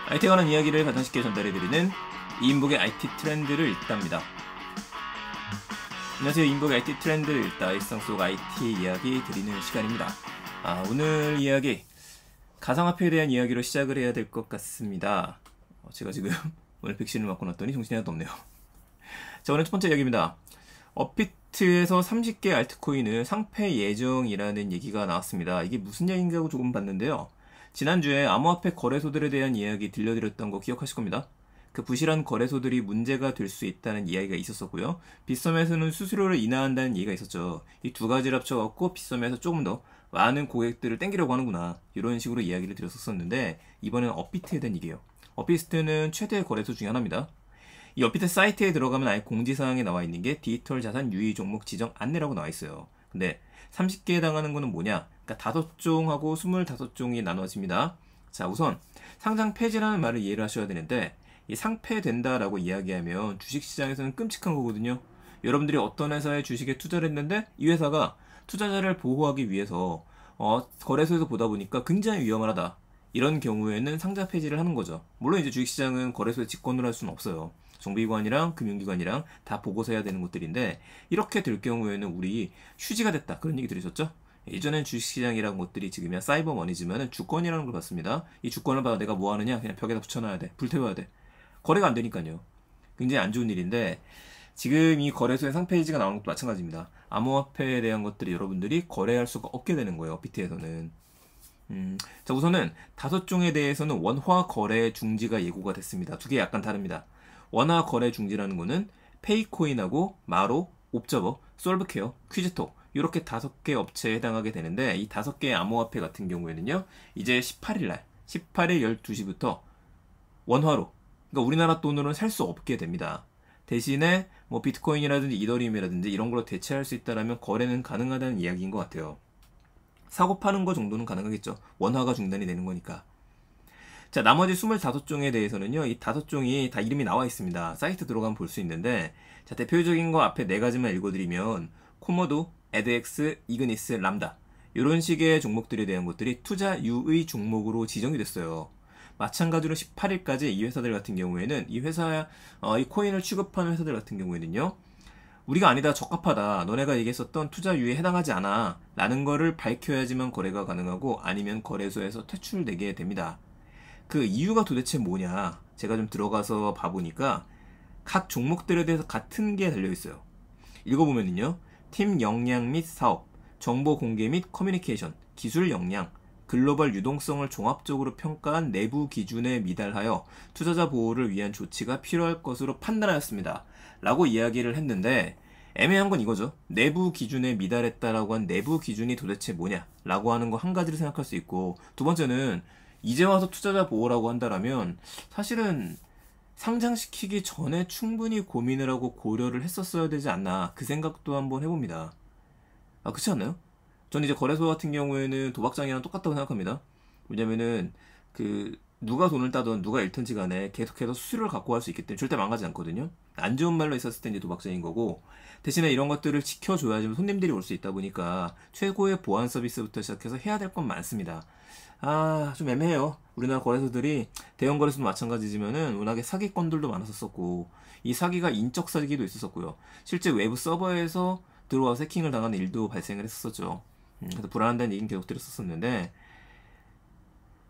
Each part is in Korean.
IT에 관한 이야기를 가장 쉽게 전달해드리는 이인복의 IT 트렌드를 읽답니다. 안녕하세요. 이인복의 IT 트렌드를 읽다. 일상 속 IT 이야기 드리는 시간입니다. 오늘 이야기 가상화폐에 대한 이야기로 시작을 해야 될 것 같습니다. 제가 지금 오늘 백신을 맞고 났더니 정신이 하나도 없네요. 자, 오늘 첫 번째 이야기입니다. 업비트에서 30개 알트코인을 상폐 예정이라는 얘기가 나왔습니다. 이게 무슨 얘기인가 하고 조금 봤는데요. 지난주에 암호화폐 거래소들에 대한 이야기 들려드렸던 거 기억하실 겁니다. 그 부실한 거래소들이 문제가 될 수 있다는 이야기가 있었었고요. 빗썸에서는 수수료를 인하한다는 얘기가 있었죠. 이 두 가지를 합쳐갖고 빗썸에서 조금 더 많은 고객들을 땡기려고 하는구나, 이런 식으로 이야기를 드렸었는데, 이번엔 업비트에 대한 얘기예요. 업비트는 최대 거래소 중에 하나입니다. 이 업비트 사이트에 들어가면 아예 공지사항에 나와 있는 게 디지털 자산 유의 종목 지정 안내라고 나와 있어요. 근데 30개에 해당하는 거는 뭐냐? 그러니까 5종하고 25종이 나눠집니다. 자, 우선 상장 폐지라는 말을 이해를 하셔야 되는데, 이 상폐된다라고 이야기하면 주식시장에서는 끔찍한 거거든요. 여러분들이 어떤 회사에 주식에 투자를 했는데 이 회사가 투자자를 보호하기 위해서 거래소에서 보다 보니까 굉장히 위험하다, 이런 경우에는 상장 폐지를 하는 거죠. 물론 이제 주식시장은 거래소에 직권을 할 수는 없어요. 정비기관이랑 금융기관이랑 다 보고서 해야 되는 것들인데, 이렇게 될 경우에는 우리 휴지가 됐다, 그런 얘기 들으셨죠? 예전엔 주식시장이라는 것들이 지금이야 사이버머니지만 주권이라는 걸 받습니다. 이 주권을 받아 내가 뭐 하느냐? 그냥 벽에다 붙여놔야 돼. 불태워야 돼. 거래가 안 되니까요. 굉장히 안 좋은 일인데, 지금 이 거래소에 상폐지가 나오는 것도 마찬가지입니다. 암호화폐에 대한 것들이 여러분들이 거래할 수가 없게 되는 거예요. 비트에서는. 자, 우선은 5종에 대해서는 원화 거래 중지가 예고가 됐습니다. 두 개 약간 다릅니다. 원화 거래 중지라는 거는 페이코인하고 마로, 옵저버, 솔브케어, 퀴즈톡, 이렇게 5개 업체에 해당하게 되는데, 이 5개의 암호화폐 같은 경우에는요, 이제 18일 12시부터 원화로, 그러니까 우리나라 돈으로는 살 수 없게 됩니다. 대신에 뭐 비트코인이라든지 이더리움이라든지 이런 걸로 대체할 수 있다라면 거래는 가능하다는 이야기인 것 같아요. 사고 파는 거 정도는 가능하겠죠. 원화가 중단이 되는 거니까. 자, 나머지 25종에 대해서는요, 이 5종이 다 이름이 나와 있습니다. 사이트 들어가면 볼 수 있는데, 자, 대표적인 거 앞에 4가지만 읽어드리면, 코모도, 에드엑스, 이그니스, 람다, 이런 식의 종목들에 대한 것들이 투자 유의 종목으로 지정이 됐어요. 마찬가지로 18일까지 이 회사들 같은 경우에는 이 코인을 취급하는 회사들 같은 경우에는요, 우리가 아니다, 적합하다, 너네가 얘기했었던 투자 유예에 해당하지 않아 라는 거를 밝혀야지만 거래가 가능하고, 아니면 거래소에서 퇴출되게 됩니다. 그 이유가 도대체 뭐냐, 제가 좀 들어가서 봐보니까 각 종목들에 대해서 같은 게 달려있어요. 읽어보면요, 팀 역량 및 사업, 정보 공개 및 커뮤니케이션, 기술 역량, 글로벌 유동성을 종합적으로 평가한 내부 기준에 미달하여 투자자 보호를 위한 조치가 필요할 것으로 판단하였습니다 라고 이야기를 했는데, 애매한 건 이거죠. 내부 기준에 미달했다라고 한 내부 기준이 도대체 뭐냐 라고 하는 거 한 가지를 생각할 수 있고, 두 번째는 이제 와서 투자자 보호라고 한다라면 사실은 상장시키기 전에 충분히 고민을 하고 고려를 했었어야 되지 않나, 그 생각도 한번 해봅니다. 그렇지 않나요? 저는 이제 거래소 같은 경우에는 도박장이랑 똑같다고 생각합니다. 왜냐면은 누가 돈을 따든 누가 잃든지 간에 계속해서 수수료를 갖고 갈 수 있기 때문에 절대 망하지 않거든요. 안 좋은 말로 있었을 때 이제 도박장인 거고, 대신에 이런 것들을 지켜줘야지 손님들이 올 수 있다 보니까 최고의 보안 서비스부터 시작해서 해야 될 건 많습니다. 좀 애매해요. 우리나라 거래소들이 대형 거래소도 마찬가지지만은 워낙에 사기건들도 많았었고, 이 사기가 인적 사기도 있었었고요. 실제 외부 서버에서 들어와서 해킹을 당하는 일도 발생을 했었죠. 그래서 불안한다는 얘기는 계속 드렸었는데,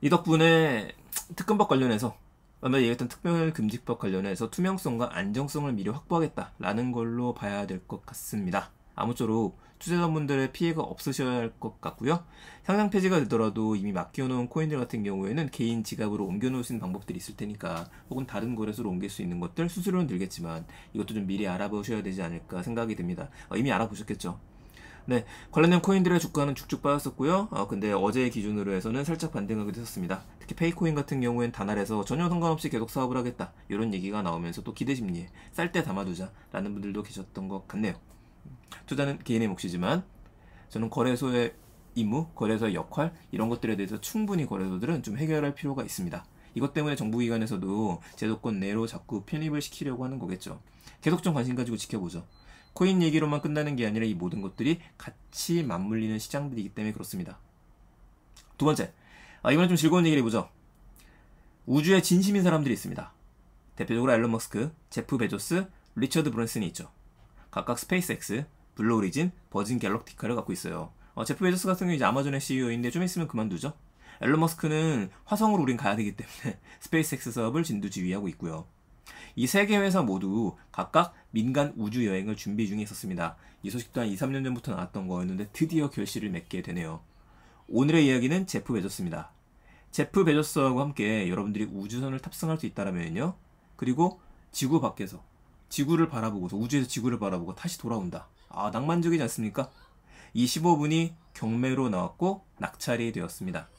이 덕분에 특검법 관련해서, 아까 얘기했던 특별금지법 관련해서 투명성과 안정성을 미리 확보하겠다라는 걸로 봐야 될 것 같습니다. 아무쪼록 투자자분들의 피해가 없으셔야 할 것 같고요. 상장 폐지가 되더라도 이미 맡겨놓은 코인들 같은 경우에는 개인 지갑으로 옮겨놓을 수 있는 방법들이 있을 테니까, 혹은 다른 거래소로 옮길 수 있는 것들, 수수료는 들겠지만 이것도 좀 미리 알아보셔야 되지 않을까 생각이 듭니다. 이미 알아보셨겠죠? 네, 관련된 코인들의 주가는 쭉쭉 빠졌었고요. 근데 어제 기준으로 해서는 살짝 반등하기도 했었습니다. 특히 페이코인 같은 경우엔 단알에서 전혀 상관없이 계속 사업을 하겠다, 이런 얘기가 나오면서 또 기대 심리에 쌀 때 담아두자 라는 분들도 계셨던 것 같네요. 투자는 개인의 몫이지만 저는 거래소의 임무, 거래소의 역할, 이런 것들에 대해서 충분히 거래소들은 좀 해결할 필요가 있습니다. 이것 때문에 정부기관에서도 제도권 내로 자꾸 편입을 시키려고 하는 거겠죠. 계속 좀 관심 가지고 지켜보죠. 코인 얘기로만 끝나는 게 아니라 이 모든 것들이 같이 맞물리는 시장들이기 때문에 그렇습니다. 두 번째, 이번엔 좀 즐거운 얘기를 해보죠. 우주에 진심인 사람들이 있습니다. 대표적으로 앨런 머스크, 제프 베조스, 리처드 브랜슨이 있죠. 각각 스페이스X, 블루 오리진, 버진 갤럭티카를 갖고 있어요. 제프 베조스 같은 경우는 이제 아마존의 CEO인데 좀 있으면 그만두죠. 앨런 머스크는 화성으로 우린 가야 되기 때문에 스페이스X 사업을 진두지휘하고 있고요. 이 세 개 회사 모두 각각 민간 우주 여행을 준비 중에 있었습니다. 이 소식도 한 2, 3년 전부터 나왔던 거였는데 드디어 결실을 맺게 되네요. 오늘의 이야기는 제프 베조스입니다. 제프 베조스하고 함께 여러분들이 우주선을 탑승할 수 있다라면요. 그리고 지구 밖에서 지구를 바라보고서 우주에서 지구를 바라보고 다시 돌아온다. 낭만적이지 않습니까? 이 15분이 경매로 나왔고 낙찰이 되었습니다.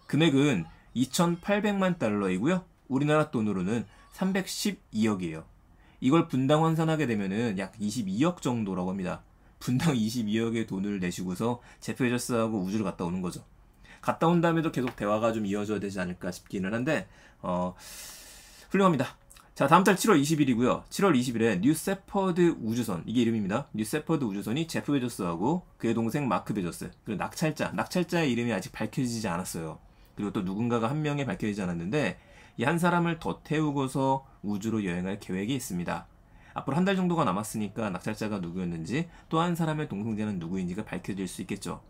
금액은 2,800만 달러이고요. 우리나라 돈으로는 312억이에요. 이걸 분당 환산하게 되면은 약 22억 정도라고 합니다. 분당 22억의 돈을 내시고서 제프 베조스하고 우주를 갔다 오는 거죠. 갔다 온 다음에도 계속 대화가 좀 이어져야 되지 않을까 싶기는 한데 훌륭합니다. 자, 다음 달 7월 20일이고요. 7월 20일에 뉴세퍼드 우주선, 이게 이름입니다. 뉴세퍼드 우주선이 제프 베조스하고 그의 동생 마크 베조스, 그리고 낙찰자의 이름이 아직 밝혀지지 않았어요. 그리고 또 누군가가 한 명이 밝혀지지 않았는데 이 한 사람을 더 태우고서 우주로 여행할 계획이 있습니다. 앞으로 한 달 정도가 남았으니까 낙찰자가 누구였는지 또 한 사람의 동승자는 누구인지가 밝혀질 수 있겠죠.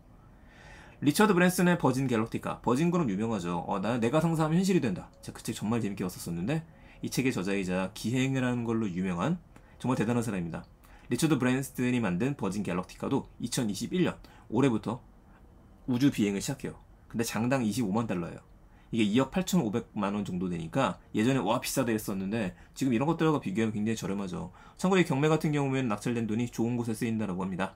리처드 브랜슨의 버진 갤럭티카, 버진그룹 유명하죠. 내가 상상하면 현실이 된다. 제가 그 책 정말 재밌게 봤었었는데 이 책의 저자이자 기행을 하는 걸로 유명한 정말 대단한 사람입니다. 리처드 브랜슨이 만든 버진 갤럭티카도 2021년 올해부터 우주 비행을 시작해요. 근데 장당 25만 달러예요. 이게 2억 8,500만 원 정도 되니까 예전에 와 비싸다 했었는데 지금 이런 것들과 비교하면 굉장히 저렴하죠. 참고로 이 경매 같은 경우에는 낙찰된 돈이 좋은 곳에 쓰인다라고 합니다.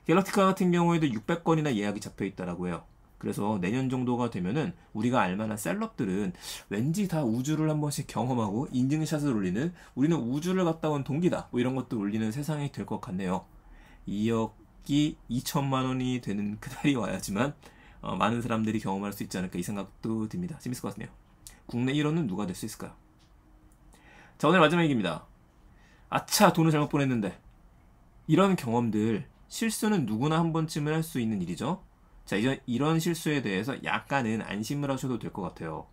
갤럭티카 같은 경우에도 600건이나 예약이 잡혀 있다라고 해요. 그래서 내년 정도가 되면은 우리가 알만한 셀럽들은 왠지 다 우주를 한 번씩 경험하고 인증샷을 올리는, 우리는 우주를 갔다 온 동기다, 뭐 이런 것도 올리는 세상이 될 것 같네요. 2억이 2천만 원이 되는 그날이 와야지만 많은 사람들이 경험할 수 있지 않을까 이 생각도 듭니다. 재밌을 것 같네요. 국내 1호는 누가 될 수 있을까요? 자, 오늘 마지막 얘기입니다. 아차, 돈을 잘못 보냈는데. 이런 경험들, 실수는 누구나 한 번쯤은 할 수 있는 일이죠. 자, 이제 이런 실수에 대해서 약간은 안심을 하셔도 될 것 같아요.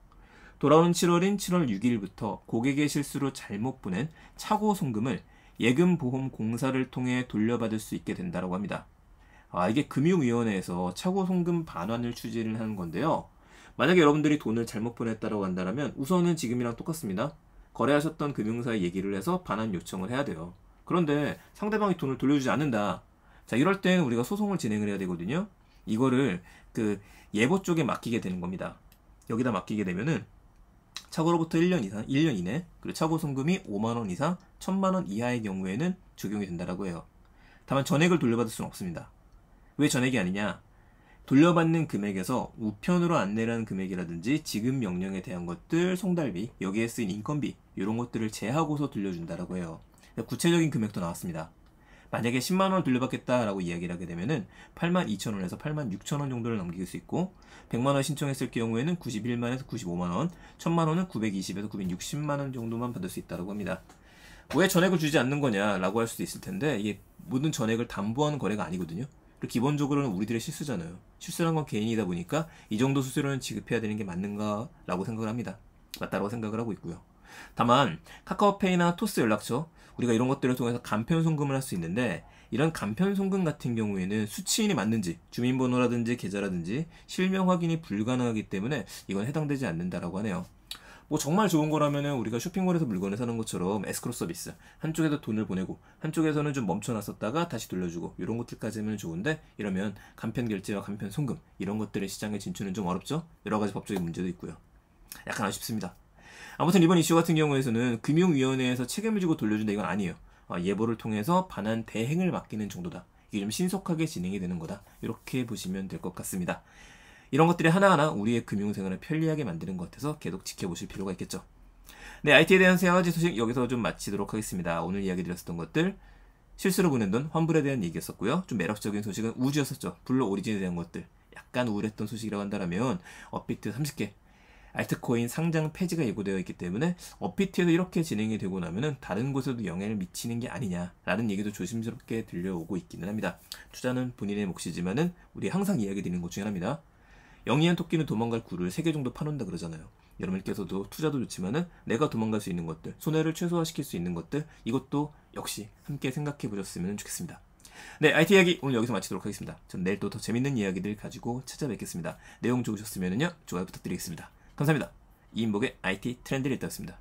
돌아오는 7월인 7월 6일부터 고객의 실수로 잘못 보낸 차고 송금을 예금보험공사를 통해 돌려받을 수 있게 된다고 합니다. 이게 금융위원회에서 차고 송금 반환을 추진을 하는 건데요. 만약에 여러분들이 돈을 잘못 보냈다고 한다면 우선은 지금이랑 똑같습니다. 거래하셨던 금융사에 얘기를 해서 반환 요청을 해야 돼요. 그런데 상대방이 돈을 돌려주지 않는다. 자, 이럴 때는 우리가 소송을 진행을 해야 되거든요. 이거를 그 예보 쪽에 맡기게 되는 겁니다. 여기다 맡기게 되면은 차고로부터 1년 이상, 1년 이내, 그리고 차고 송금이 5만 원 이상, 1,000만 원 이하의 경우에는 적용이 된다라고 해요. 다만 전액을 돌려받을 수는 없습니다. 왜 전액이 아니냐? 돌려받는 금액에서 우편으로 안내라는 금액이라든지 지급 명령에 대한 것들, 송달비, 여기에 쓰인 인건비, 이런 것들을 제하고서 돌려준다라고 해요. 구체적인 금액도 나왔습니다. 만약에 10만 원을 돌려받겠다라고 이야기를 하게 되면은 8만 2천 원에서 8만 6천 원 정도를 넘길 수 있고, 100만 원 신청했을 경우에는 91만에서 95만 원, 1000만 원은 920에서 960만 원 정도만 받을 수 있다고 합니다. 왜 전액을 주지 않는 거냐라고 할 수도 있을 텐데, 이게 모든 전액을 담보하는 거래가 아니거든요. 그리고 기본적으로는 우리들의 실수잖아요. 실수란 건 개인이다 보니까 이 정도 수수료는 지급해야 되는 게 맞는가라고 생각을 합니다. 맞다라고 생각을 하고 있고요. 다만 카카오페이나 토스 연락처, 우리가 이런 것들을 통해서 간편 송금을 할 수 있는데, 이런 간편 송금 같은 경우에는 수취인이 맞는지, 주민번호라든지 계좌라든지 실명 확인이 불가능하기 때문에 이건 해당되지 않는다라고 하네요. 뭐 정말 좋은 거라면은 우리가 쇼핑몰에서 물건을 사는 것처럼 에스크로 서비스, 한쪽에서 돈을 보내고 한쪽에서는 좀 멈춰놨었다가 다시 돌려주고, 이런 것들까지는 좋은데, 이러면 간편 결제와 간편 송금, 이런 것들의 시장에 진출은 좀 어렵죠. 여러 가지 법적인 문제도 있고요. 약간 아쉽습니다. 아무튼 이번 이슈 같은 경우에서는 금융위원회에서 책임을 지고 돌려준다, 이건 아니에요. 예보를 통해서 반환 대행을 맡기는 정도다. 이게 좀 신속하게 진행이 되는 거다. 이렇게 보시면 될 것 같습니다. 이런 것들이 하나하나 우리의 금융생활을 편리하게 만드는 것 같아서 계속 지켜보실 필요가 있겠죠. 네, IT에 대한 세 가지 소식 여기서 좀 마치도록 하겠습니다. 오늘 이야기 드렸었던 것들, 실수로 보낸 돈, 환불에 대한 얘기였었고요. 좀 매력적인 소식은 우주였었죠. 블루 오리진에 대한 것들. 약간 우울했던 소식이라고 한다면 업비트 30개 알트코인 상장 폐지가 예고되어 있기 때문에 업비트에서 이렇게 진행이 되고 나면은 다른 곳에도 영향을 미치는 게 아니냐라는 얘기도 조심스럽게 들려오고 있기는 합니다. 투자는 본인의 몫이지만은 우리 항상 이야기 드리는 것 중에 하나입니다. 영리한 토끼는 도망갈 굴을 3개 정도 파놓는다 그러잖아요. 여러분께서도 투자도 좋지만은 내가 도망갈 수 있는 것들, 손해를 최소화시킬 수 있는 것들, 이것도 역시 함께 생각해 보셨으면 좋겠습니다. 네, IT 이야기 오늘 여기서 마치도록 하겠습니다. 전 내일 또 더 재밌는 이야기들 가지고 찾아뵙겠습니다. 내용 좋으셨으면요, 좋아요 부탁드리겠습니다. 감사합니다. 이인복의 IT 트렌드 리더였습니다.